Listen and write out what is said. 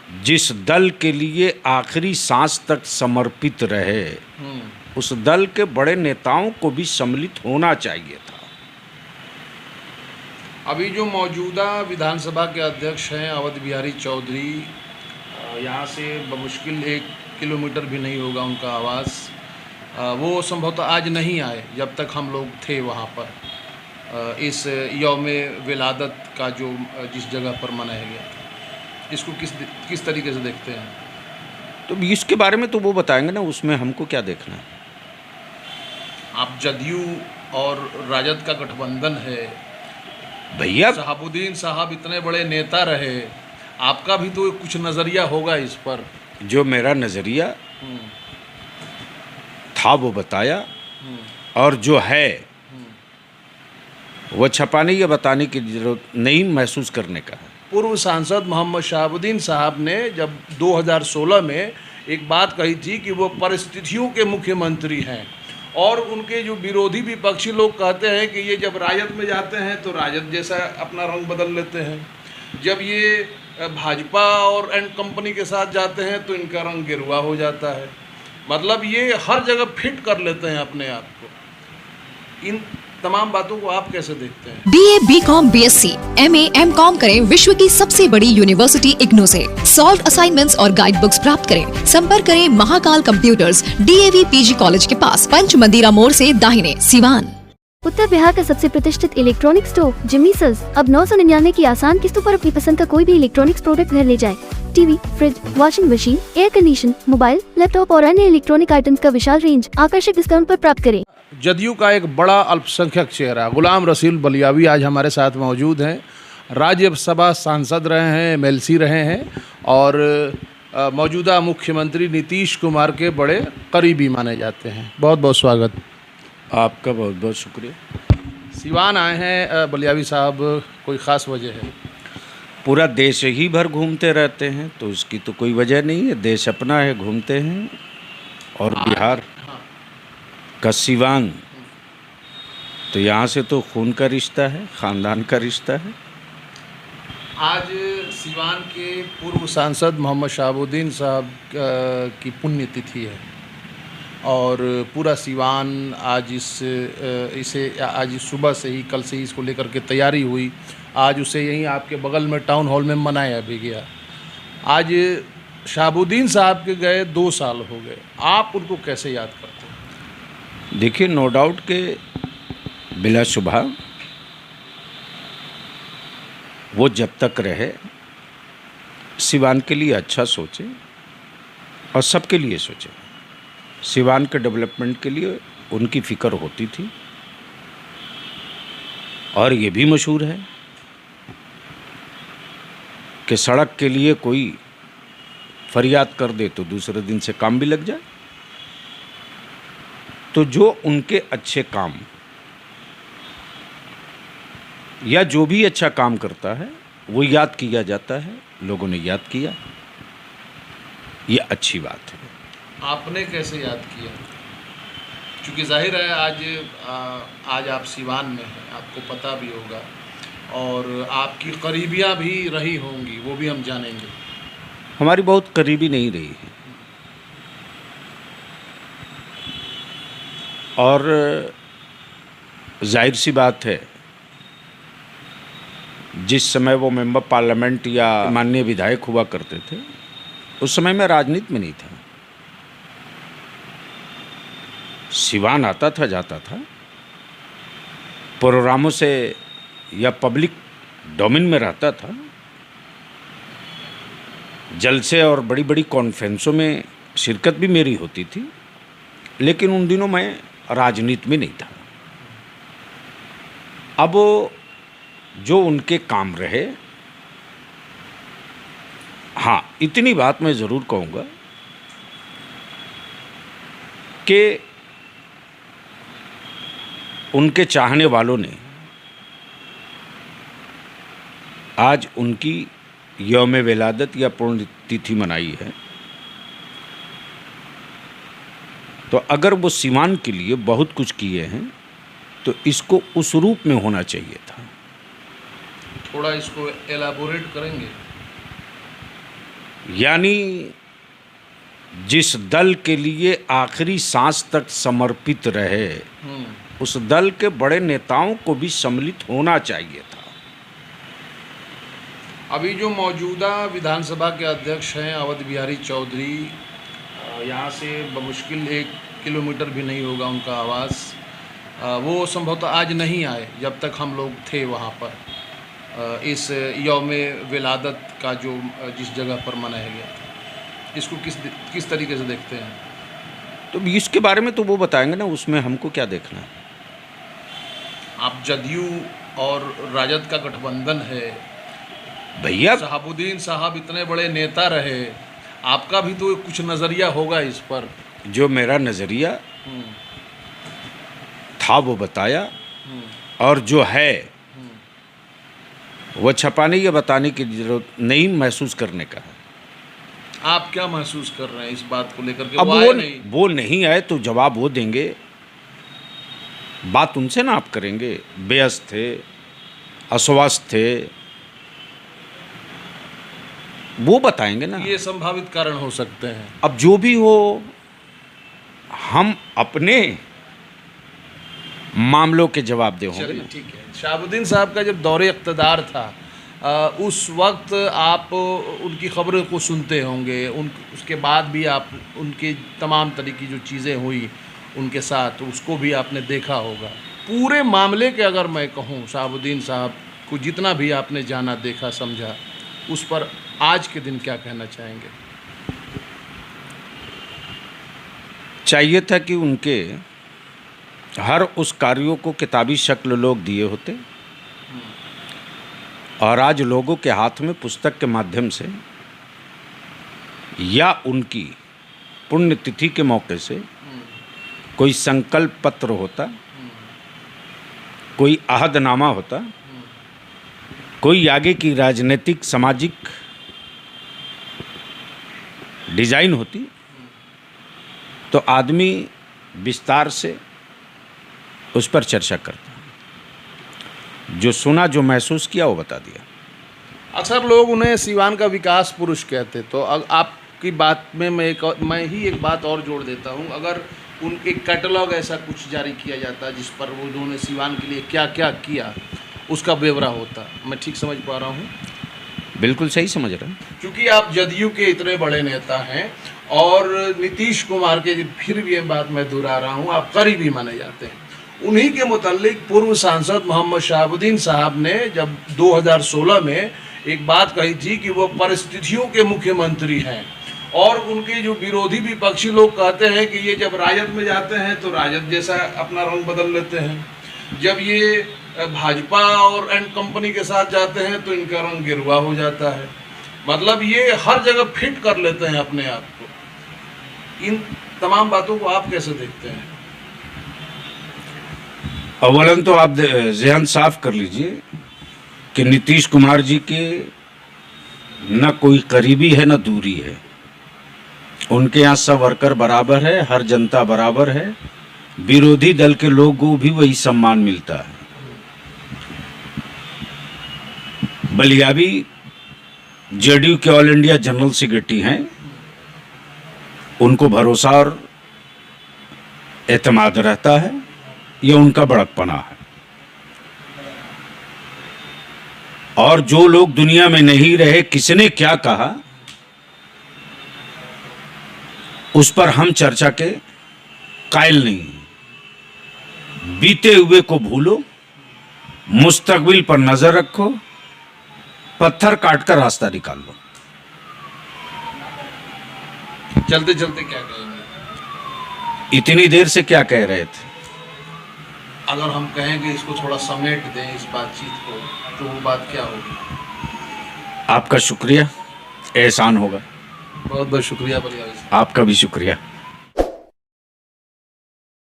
जिस दल के लिए आखिरी सांस तक समर्पित रहे, उस दल के बड़े नेताओं को भी सम्मिलित होना चाहिए था। अभी जो मौजूदा विधानसभा के अध्यक्ष हैं अवध बिहारी चौधरी, यहाँ से बमुश्किल 1 किलोमीटर भी नहीं होगा उनका आवास। वो संभवतः आज नहीं आए जब तक हम लोग थे वहाँ पर, इस यौम विलादत का जो जिस जगह पर मनाया गया था। इसको किस तरीके से देखते हैं? तो इसके बारे में तो वो बताएंगे ना, उसमें हमको क्या देखना है। आप जदयू और राजद का गठबंधन है भैया, शहाबुद्दीन साहब इतने बड़े नेता रहे, आपका भी तो कुछ नज़रिया होगा इस पर। जो मेरा नज़रिया था वो बताया, और जो है वो छपाने या बताने की जरूरत नहीं, महसूस करने का है। पूर्व सांसद मोहम्मद शहाबुद्दीन साहब ने जब 2016 में एक बात कही थी कि वो परिस्थितियों के मुख्यमंत्री हैं, और उनके जो विरोधी विपक्षी लोग कहते हैं कि ये जब राजद में जाते हैं तो राजद जैसा अपना रंग बदल लेते हैं, जब ये भाजपा और एंड कंपनी के साथ जाते हैं तो इनका रंग गेरुआ हो जाता है। मतलब ये हर जगह फिट कर लेते हैं अपने आप को। इन तमाम बातों को आप कैसे देखते हैं? BA, BCom, BSc, MA, MCom करें विश्व की सबसे बड़ी यूनिवर्सिटी इग्नू से। सॉल्व असाइनमेंट्स और गाइड बुक्स प्राप्त करें। संपर्क करें Mahakal computers, DAV PG college के पास, पंच मंदिरा मोड़ से दाहिने, सिवान। उत्तर बिहार का सबसे प्रतिष्ठित इलेक्ट्रॉनिक स्टोर जिम्मी सेल्स अब 999 की आसान किस्तों पर अपनी पसंद का कोई भी इलेक्ट्रॉनिक्स प्रोडक्ट घर ले जाए। TV, fridge, washing machine, air condition, mobile, laptop और अन्य इलेक्ट्रॉनिक आइटम्स का विशाल रेंज आकर्षक डिस्काउंट पर प्राप्त करें। जदयू का एक बड़ा अल्पसंख्यक चेहरा गुलाम रसूल बलियावी आज हमारे साथ मौजूद हैं। राज्यसभा सांसद रहे हैं, MLC रहे हैं, और मौजूदा मुख्यमंत्री नीतीश कुमार के बड़े करीबी माने जाते हैं। बहुत बहुत स्वागत। आपका बहुत बहुत शुक्रिया। सिवान आए हैं बलियावी साहब, कोई ख़ास वजह है? पूरा देश ही भर घूमते रहते हैं तो उसकी तो कोई वजह नहीं है, देश अपना है, घूमते हैं। और बिहार का सिवान, तो यहाँ से तो खून का रिश्ता है, ख़ानदान का रिश्ता है। आज सिवान के पूर्व सांसद मोहम्मद शहाबुद्दीन साहब की पुण्यतिथि है, और पूरा सिवान आज इसे आज सुबह से ही, कल से ही इसको लेकर के तैयारी हुई। आज उसे यहीं आपके बगल में टाउन हॉल में मनाया भी गया। आज शहाबुद्दीन साहब के गए 2 साल हो गए, आप उनको कैसे याद करते हैं? देखिए, नो डाउट के बिलाशुबहा वो जब तक रहे सिवान के लिए अच्छा सोचे और सबके लिए सोचे। सिवान के डेवलपमेंट के लिए उनकी फ़िक्र होती थी, और ये भी मशहूर है कि सड़क के लिए कोई फरियाद कर दे तो दूसरे दिन से काम भी लग जाए। तो जो उनके अच्छे काम या जो भी अच्छा काम करता है वो याद किया जाता है, लोगों ने याद किया, ये अच्छी बात है। आपने कैसे याद किया? क्योंकि जाहिर है आज आप सिवान में हैं, आपको पता भी होगा, और आपकी करीबियाँ भी रही होंगी, वो भी हम जानेंगे। हमारी बहुत करीबी नहीं रही है, और जाहिर सी बात है जिस समय वो मेंबर पार्लियामेंट या माननीय विधायक हुआ करते थे उस समय मैं राजनीति में नहीं था। सिवान आता था, जाता था, प्रोग्रामों से या पब्लिक डोमेन में रहता था, जलसे और बड़ी बड़ी कॉन्फ्रेंसों में शिरकत भी मेरी होती थी, लेकिन उन दिनों मैं राजनीति में नहीं था। अब जो उनके काम रहे, हाँ, इतनी बात मैं ज़रूर कहूँगा कि उनके चाहने वालों ने आज उनकी यौम विलादत या पुण्यतिथि मनाई है। तो अगर वो सिवान के लिए बहुत कुछ किए हैं तो इसको उस रूप में होना चाहिए था। थोड़ा इसको एलाबोरेट करेंगे? यानी जिस दल के लिए आखिरी सांस तक समर्पित रहे, उस दल के बड़े नेताओं को भी सम्मिलित होना चाहिए था। अभी जो मौजूदा विधानसभा के अध्यक्ष हैं अवध बिहारी चौधरी, यहाँ से बमुश्किल 1 किलोमीटर भी नहीं होगा उनका आवास, वो संभवतः आज नहीं आए जब तक हम लोग थे वहाँ पर, इस यौम विलादत का जो जिस जगह पर मनाया गया था। इसको किस तरीके से देखते हैं? तो इसके बारे में तो वो बताएंगे ना, उसमें हमको क्या देखना है। आप जदयू और राजद का गठबंधन है भैया, शहाबुद्दीन साहब इतने बड़े नेता रहे, आपका भी तो कुछ नज़रिया होगा इस पर। जो मेरा नज़रिया था वो बताया, और जो है वो छपाने या बताने की जरूरत नहीं, महसूस करने का है। आप क्या महसूस कर रहे हैं इस बात को लेकर के? अब वो नहीं आए तो जवाब वो देंगे, बात उनसे ना आप करेंगे। बेअस्त थे, अस्वस्थ थे, वो बताएंगे ना। ये संभावित कारण हो सकते हैं। अब जो भी हो, हम अपने मामलों के जवाब दे होंगे। ठीक है। शहाबुद्दीन साहब का जब दौरे इक़्तिदार था, उस वक्त आप उनकी खबरों को सुनते होंगे, उसके बाद भी आप उनकी तमाम तरह की जो चीज़ें हुई उनके साथ, उसको भी आपने देखा होगा। पूरे मामले के अगर मैं कहूँ, शहाबुद्दीन साहब को जितना भी आपने जाना, देखा, समझा, उस पर आज के दिन क्या कहना चाहेंगे? चाहिए था कि उनके हर उस कार्यों को किताबी शक्ल लोग दिए होते, और आज लोगों के हाथ में पुस्तक के माध्यम से या उनकी पुण्यतिथि के मौके से कोई संकल्प पत्र होता, कोई अहदनामा होता, कोई आगे की राजनीतिक सामाजिक डिजाइन होती, तो आदमी विस्तार से उस पर चर्चा करता। जो सुना, जो महसूस किया, वो बता दिया। अक्सर लोग उन्हें सिवान का विकास पुरुष कहते, तो आपकी बात में मैं ही एक बात और जोड़ देता हूँ। अगर उनके कैटलॉग ऐसा कुछ जारी किया जाता जिस पर वो उन्होंने सिवान के लिए क्या क्या किया, उसका ब्यौरा होता, मैं ठीक समझ पा रहा हूँ? बिल्कुल सही समझ रहे हैं। क्योंकि आप जदयू के इतने बड़े नेता हैं, और नीतीश कुमार के, फिर भी ये बात मैं दोहरा रहा हूँ, आप करीबी माने जाते हैं। उन्हीं के मुतालिक पूर्व सांसद मोहम्मद शहाबुद्दीन साहब ने जब 2016 में एक बात कही थी कि वो परिस्थितियों के मुख्यमंत्री हैं, और उनके जो विरोधी विपक्षी लोग कहते हैं कि ये जब राजद में जाते हैं तो राजद जैसा अपना रंग बदल लेते हैं, जब ये भाजपा और एंड कंपनी के साथ जाते हैं तो इनका रंग गिरवा हो जाता है। मतलब ये हर जगह फिट कर लेते हैं अपने आप को। इन तमाम बातों को आप कैसे देखते हैं? अवलन तो आप ज़हन साफ कर लीजिए कि नीतीश कुमार जी के न कोई करीबी है न दूरी है। उनके यहाँ सब वर्कर बराबर है, हर जनता बराबर है, विरोधी दल के लोगों को भी वही सम्मान मिलता है। बलियाबी जेडीयू के ऑल इंडिया जनरल सेक्रेटरी हैं, उनको भरोसा और एतमाद रहता है, ये उनका बड़कपना है। और जो लोग दुनिया में नहीं रहे, किसने क्या कहा, उस पर हम चर्चा के कायल नहीं। बीते हुए को भूलो, मुस्तकबिल पर नजर रखो, पत्थर काटकर रास्ता निकाल लो। चलते चलते क्या कहेंगे? इतनी देर से क्या कह रहे थे? अगर हम कहेंगे इसको थोड़ा समेट दें इस बातचीत को, तो वो बात क्या होगी? आपका शुक्रिया, एहसान होगा। बहुत बहुत शुक्रिया बलिया। आपका भी शुक्रिया।